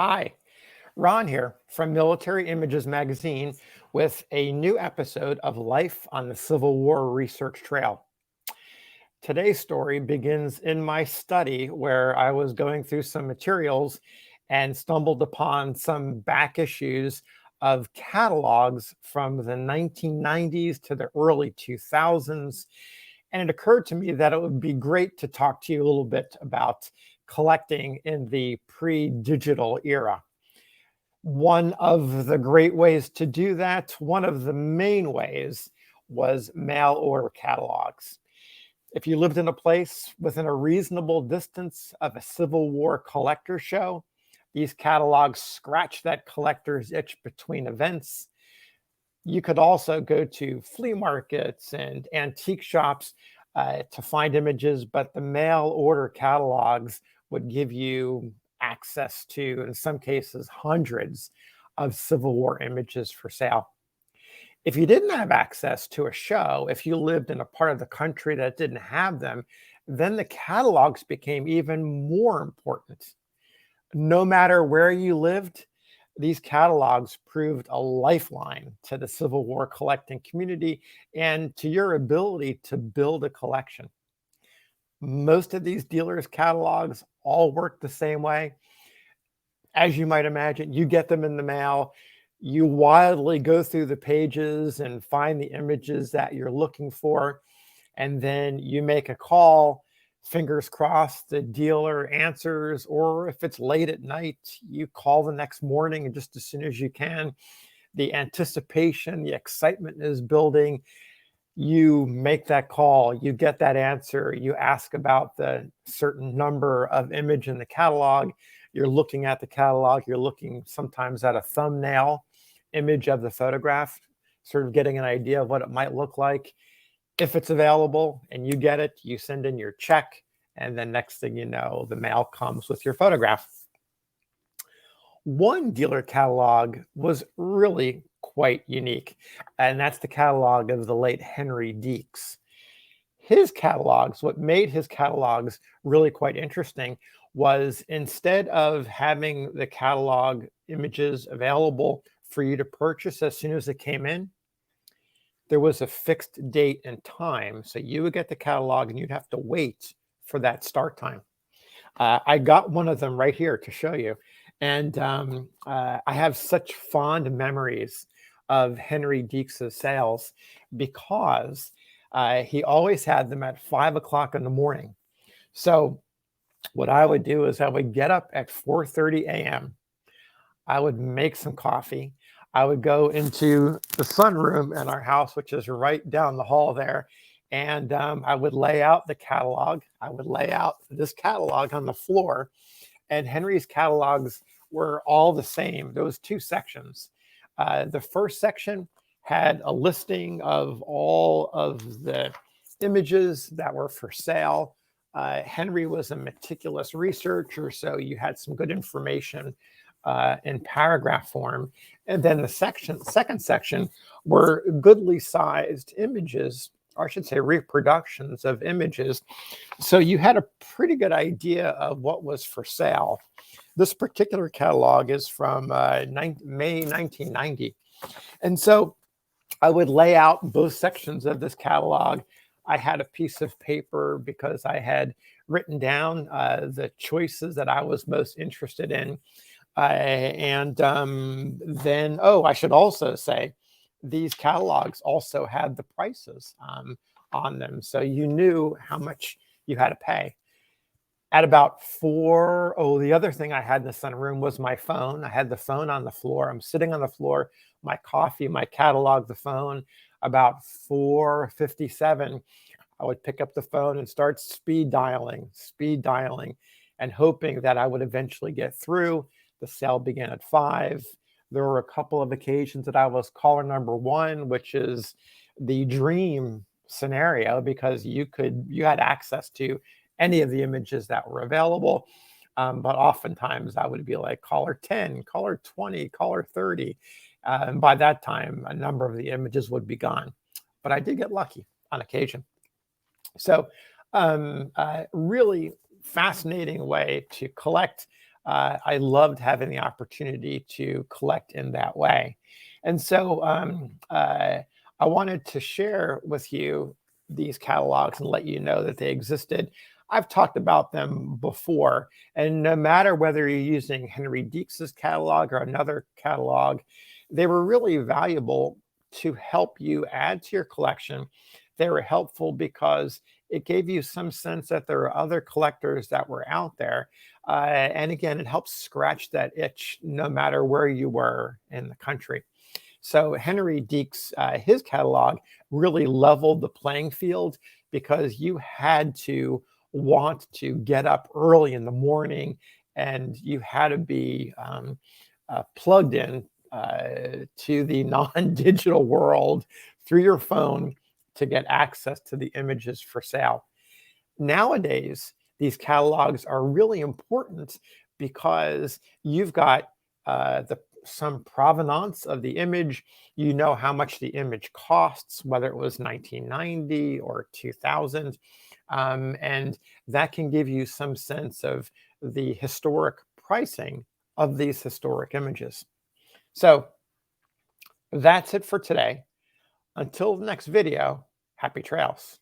Hi, Ron here from Military Images Magazine with a new episode of Life on the Civil War Research Trail. Today's story begins in my study where I was going through some materials and stumbled upon some back issues of catalogs from the 1990s to the early 2000s. And it occurred to me that it would be great to talk to you a little bit about collecting in the pre-digital era. One of the great ways to do that, one of the main ways, was mail order catalogs. If you lived in a place within a reasonable distance of a Civil War collector show, these catalogs scratch that collector's itch between events. You could also go to flea markets and antique shops to find images, but the mail order catalogs would give you access to, in some cases, hundreds of Civil War images for sale. If you didn't have access to a show, if you lived in a part of the country that didn't have them, then the catalogs became even more important. No matter where you lived, these catalogs proved a lifeline to the Civil War collecting community and to your ability to build a collection. Most of these dealers' catalogs all work the same way. As you might imagine, you get them in the mail, you wildly go through the pages and find the images that you're looking for, and then you make a call. Fingers crossed the dealer answers, or if it's late at night, you call the next morning and just as soon as you can. The anticipation, the excitement is building. You make that call, you get that answer, you ask about the certain number of image in the catalog. You're looking at the catalog, you're looking sometimes at a thumbnail image of the photograph, sort of getting an idea of what it might look like. If it's available and you get it, you send in your check, and then next thing you know, the mail comes with your photograph. One dealer catalog was really quite unique, and that's the catalog of the late Henry Deeks. His catalogs, what made his catalogs really quite interesting was instead of having the catalog images available for you to purchase as soon as it came in, there was a fixed date and time. So you would get the catalog and you'd have to wait for that start time. I got one of them right here to show you. And I have such fond memories of Henry Deeks' sales because he always had them at 5 o'clock in the morning. So what I would do is I would get up at 4:30 a.m. I would make some coffee. I would go into the sunroom in our house, which is right down the hall there. And I would lay out the catalog. I would lay out this catalog on the floor. And Henry's catalogs were all the same, those two sections. The first section had a listing of all of the images that were for sale. Henry was a meticulous researcher, so you had some good information in paragraph form. And then the second section were goodly sized images, or I should say reproductions of images. So you had a pretty good idea of what was for sale. This particular catalog is from May 1990. And so I would lay out both sections of this catalog. I had a piece of paper because I had written down the choices that I was most interested in. Then, I should also say, these catalogs also had the prices on them. So you knew how much you had to pay. At about the other thing I had in the sunroom was my phone. I had the phone on the floor. I'm sitting on the floor, my coffee, my catalog, the phone. About 4:57, I would pick up the phone and start speed dialing, and hoping that I would eventually get through. The sale began at 5. There were a couple of occasions that I was caller number 1, which is the dream scenario because you had access to any of the images that were available. But oftentimes I would be like caller 10, caller 20, caller 30. And by that time, a number of the images would be gone. But I did get lucky on occasion. So really fascinating way to collect I loved having the opportunity to collect in that way. And so I wanted to share with you these catalogs and let you know that they existed. I've talked about them before, and no matter whether you're using Henry Deeks's catalog or another catalog, they were really valuable to help you add to your collection. They were helpful because it gave you some sense that there are other collectors that were out there. And again, it helps scratch that itch no matter where you were in the country. So Henry Deeks, his catalog really leveled the playing field because you had to want to get up early in the morning and you had to be plugged in to the non-digital world through your phone to get access to the images for sale. Nowadays, these catalogs are really important because you've got the some provenance of the image. You know how much the image costs, whether it was 1990 or 2000, and that can give you some sense of the historic pricing of these historic images. So that's it for today. Until the next video, happy trails.